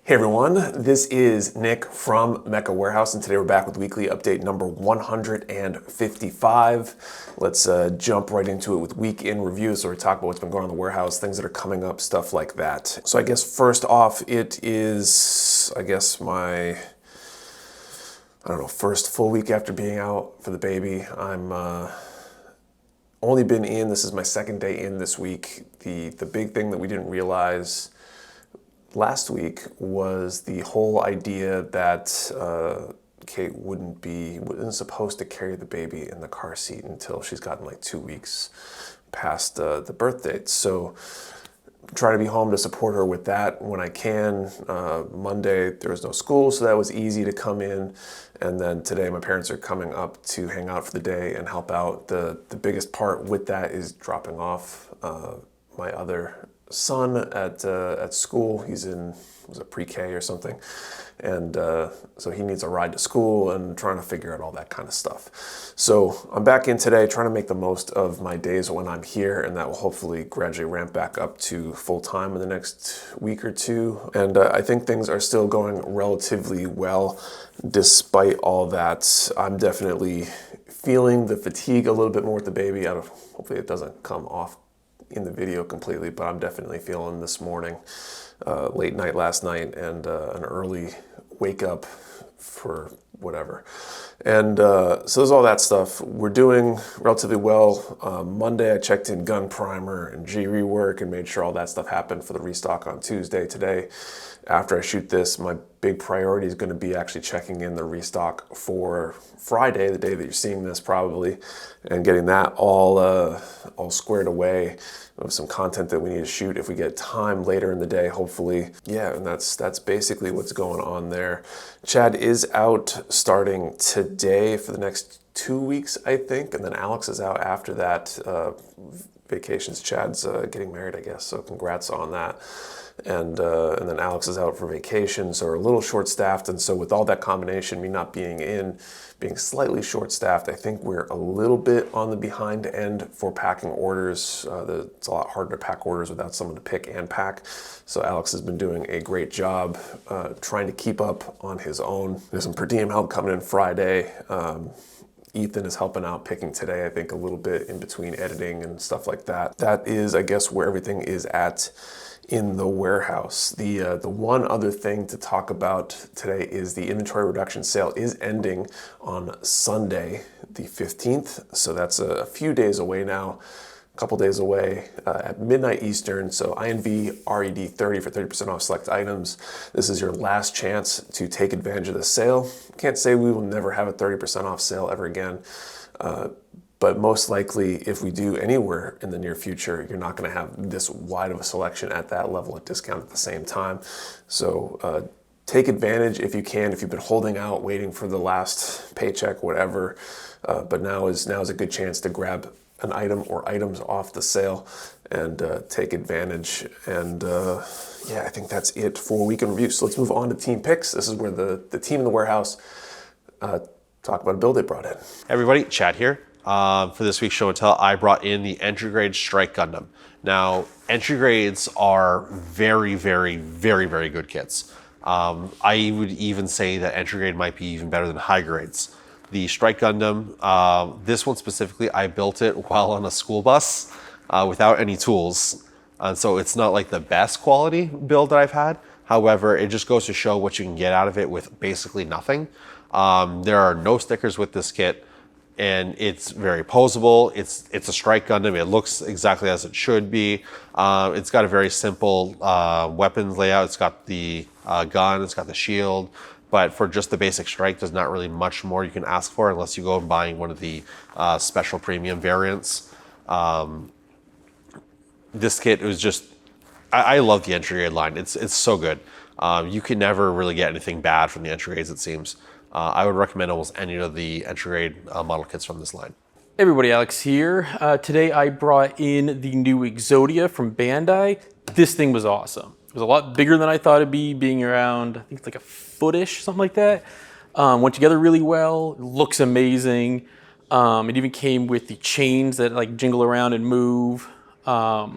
Hey everyone, this is Nick from Mecca Warehouse, and today we're back with weekly update number 155. Let's jump right into it with week in review. So we talk about what's been going on in the warehouse, things that are coming up, stuff like that. So I guess first off, it is, my, first full week after being out for the baby. I'm only been in, this is my second day in this week. The big thing that we didn't realize last week was the whole idea that Kate wasn't supposed to carry the baby in the car seat until she's gotten like 2 weeks past the birth date. So try to be home to support her with that when I can. Monday there was no school, so that was easy to come in. And then today my parents are coming up to hang out for the day and help out. The biggest part with that is dropping off my other son at school. He's in, was it pre-K or something? And so he needs a ride to school and trying to figure out all that kind of stuff. So I'm back in today trying to make the most of my days when I'm here, and that will hopefully gradually ramp back up to full time in the next week or two. And I think things are still going relatively well despite all that. I'm definitely feeling the fatigue a little bit more with the baby. Hopefully it doesn't come off in the video completely, but I'm definitely feeling this morning, late night last night, and an early wake up for whatever. And so there's all that stuff. We're doing relatively well. Monday I checked in gun primer and G rework and made sure all that stuff happened for the restock on Tuesday. Today, after I shoot this, my big priority is going to be actually checking in the restock for Friday, the day that you're seeing this probably, and getting that all squared away with some content that we need to shoot if we get time later in the day, hopefully. Yeah, and that's basically what's going on there. Chad is out starting today for the next 2 weeks, I think, and then Alex is out after that. Vacations. Chad's getting married, I guess, so congrats on that. And then Alex is out for vacation, so we're a little short-staffed. And so with all that combination, me not being in, being slightly short-staffed, I think we're a little bit on the behind end for packing orders. It's a lot harder to pack orders without someone to pick and pack. So Alex has been doing a great job trying to keep up on his own. There's some per diem help coming in Friday. Ethan is helping out picking today, I think, a little bit in between editing and stuff like that. That is, I guess, where everything is at in the warehouse. The one other thing to talk about today is the inventory reduction sale is ending on Sunday, the 15th. So that's a few days away now, a couple days away at midnight Eastern. So INV RED 30 for 30% off select items. This is your last chance to take advantage of the sale. Can't say we will never have a 30% off sale ever again. But most likely, if we do anywhere in the near future, you're not going to have this wide of a selection at that level of discount at the same time. So take advantage if you can, if you've been holding out, waiting for the last paycheck, whatever. But now is a good chance to grab an item or items off the sale and take advantage. And yeah, I think that's it for weekend review. So let's move on to team picks. This is where the team in the warehouse talk about a build they brought in. Hey everybody, Chad here. For this week's show and tell, I brought in the entry grade Strike Gundam. Now, entry grades are very, very, very, very good kits. I would even say that entry grade might be even better than high grades. The Strike Gundam, this one specifically, I built it while on a school bus without any tools. And so it's not like the best quality build that I've had. However, it just goes to show what you can get out of it with basically nothing. There are no stickers with this kit, and it's very posable. It's a Strike Gundam. It looks exactly as it should be. It's got a very simple weapons layout. It's got the gun, it's got the shield, but for just the basic Strike, there's not really much more you can ask for unless you go and buying one of the special premium variants. This kit was just, I love the entry grade line. It's so good. You can never really get anything bad from the entry grades, it seems. I would recommend almost any of the entry grade model kits from this line. Hey everybody, Alex here. Today I brought in the new Exodia from Bandai. This thing was awesome. It was a lot bigger than I thought it'd be, being around, I think it's like a foot-ish, something like that. Went together really well, it looks amazing. It even came with the chains that like jingle around and move. I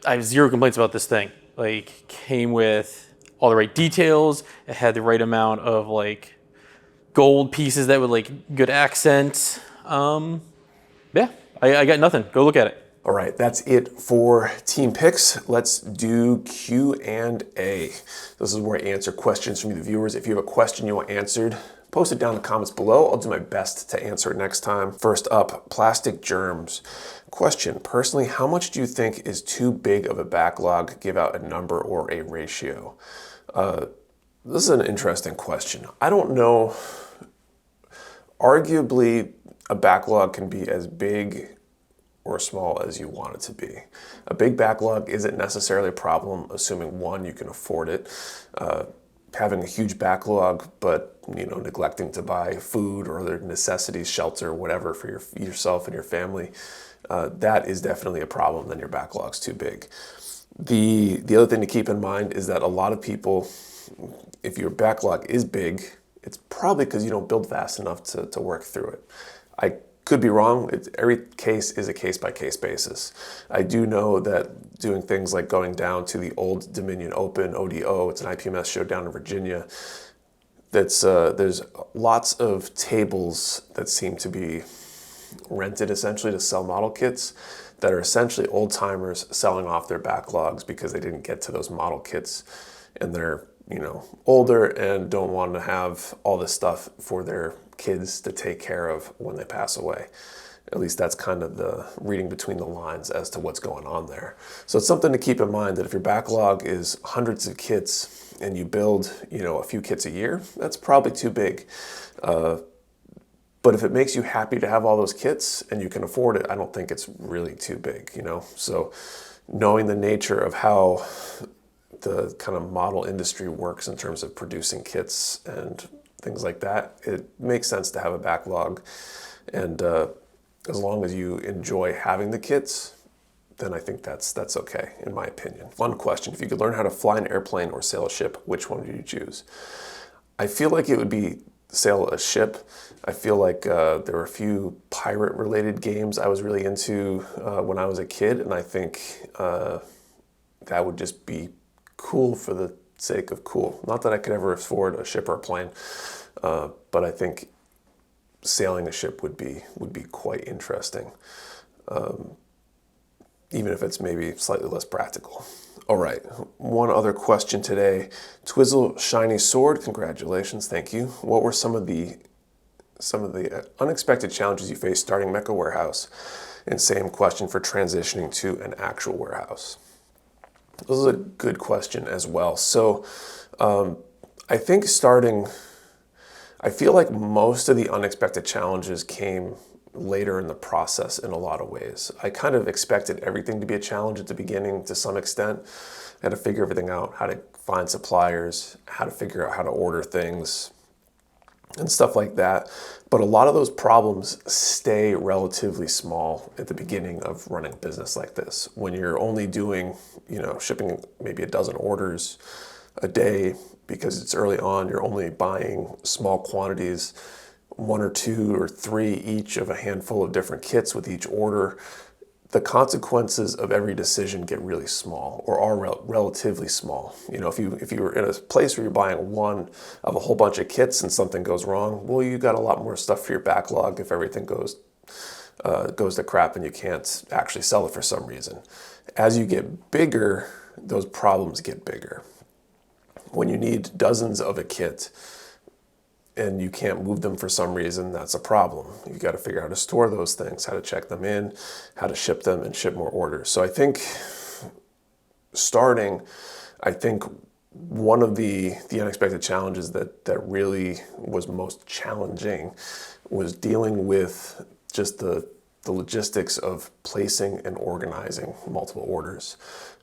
have zero complaints about this thing. Like, came with all the right details. It had the right amount of like gold pieces that would like good accent. Yeah, I got nothing. Go look at it. All right, that's it for team picks. Let's do Q&A. This is where I answer questions from you, the viewers. If you have a question you want answered, post it down in the comments below. I'll do my best to answer it next time. First up, plastic germs. Question, personally, how much do you think is too big of a backlog? Give out a number or a ratio. This is an interesting question. I don't know. Arguably, a backlog can be as big or small as you want it to be. A big backlog isn't necessarily a problem, assuming one, you can afford it. Having a huge backlog, but neglecting to buy food or other necessities, shelter, whatever for yourself and your family, that is definitely a problem. Then your backlog's too big. The other thing to keep in mind is that a lot of people, if your backlog is big, it's probably because you don't build fast enough to work through it. I could be wrong. Every case is a case-by-case basis. I do know that doing things like going down to the Old Dominion Open, ODO, it's an IPMS show down in Virginia, there's lots of tables that seem to be rented essentially to sell model kits that are essentially old-timers selling off their backlogs because they didn't get to those model kits and they're older and don't want to have all this stuff for their kids to take care of when they pass away. At least that's kind of the reading between the lines as to what's going on there. So it's something to keep in mind that if your backlog is hundreds of kits and you build, a few kits a year, that's probably too big. But if it makes you happy to have all those kits and you can afford it, I don't think it's really too big, So knowing the nature of how the kind of model industry works in terms of producing kits and things like that, it makes sense to have a backlog. And as long as you enjoy having the kits, then I think that's okay, in my opinion. Fun question. If you could learn how to fly an airplane or sail a ship, which one would you choose? I feel like it would be sail a ship. I feel like there were a few pirate-related games I was really into when I was a kid, and I think that would just be cool for the sake of cool. Not that I could ever afford a ship or a plane, but I think sailing a ship would be quite interesting, even if it's maybe slightly less practical. All right, one other question today. Twizzle Shiny Sword, congratulations, thank you. What were some of the unexpected challenges you faced starting Mecha Warehouse? And same question for transitioning to an actual warehouse. This is a good question as well. So I think I feel like most of the unexpected challenges came later in the process in a lot of ways. I kind of expected everything to be a challenge at the beginning to some extent. I had to figure everything out, how to find suppliers, how to figure out how to order things, and stuff like that. But a lot of those problems stay relatively small at the beginning of running a business like this. When you're only doing, shipping maybe a dozen orders a day because it's early on, you're only buying small quantities, 1 or 2 or 3 each of a handful of different kits with each order. The consequences of every decision get really small, or are relatively small. If you were in a place where you're buying one of a whole bunch of kits and something goes wrong, well, you got a lot more stuff for your backlog if everything goes to crap and you can't actually sell it for some reason. As you get bigger, those problems get bigger. When you need dozens of a kit and you can't move them for some reason, that's a problem. You've got to figure out how to store those things, how to check them in, how to ship them and ship more orders. So I think one of the unexpected challenges that really was most challenging was dealing with just the logistics of placing and organizing multiple orders.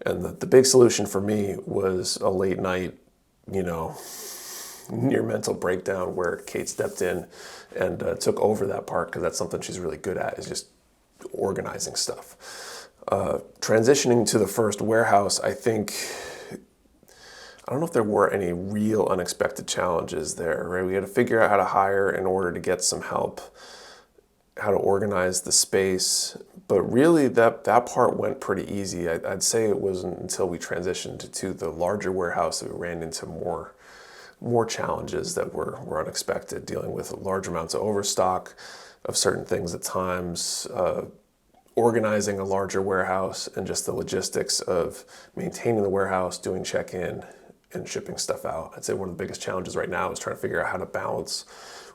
And the big solution for me was a late night, near mental breakdown where Kate stepped in and took over that part, because that's something she's really good at, is just organizing stuff. Transitioning to the first warehouse, I don't know if there were any real unexpected challenges there, right? We had to figure out how to hire in order to get some help. how to organize the space. But really, that part went pretty easy. I'd say it wasn't until we transitioned to the larger warehouse that we ran into more challenges that were unexpected, dealing with large amounts of overstock of certain things at times, organizing a larger warehouse, and just the logistics of maintaining the warehouse, doing check-in, and shipping stuff out. I'd say one of the biggest challenges right now is trying to figure out how to balance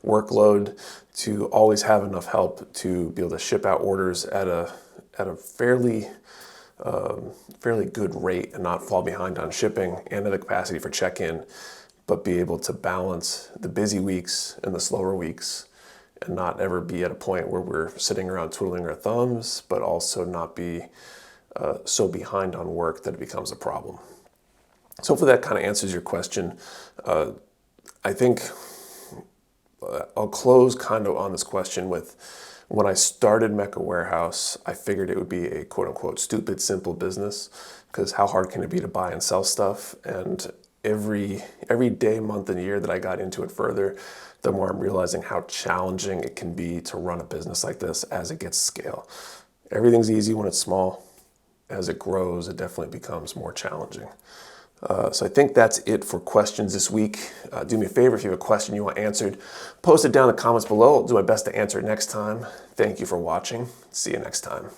workload to always have enough help to be able to ship out orders at a fairly good rate and not fall behind on shipping, and at a capacity for check-in, but be able to balance the busy weeks and the slower weeks, and not ever be at a point where we're sitting around twiddling our thumbs, but also not be so behind on work that it becomes a problem. So hopefully that kind of answers your question. I think I'll close kind of on this question with, when I started Mecca Warehouse, I figured it would be a quote unquote stupid simple business, because how hard can it be to buy and sell stuff? And every day, month, and year that I got into it further, the more I'm realizing how challenging it can be to run a business like this as it gets scale. Everything's easy when it's small. As it grows, it definitely becomes more challenging. So I think that's it for questions this week. Do me a favor, if you have a question you want answered, post it down in the comments below. I'll do my best to answer it next time. Thank you for watching. See you next time.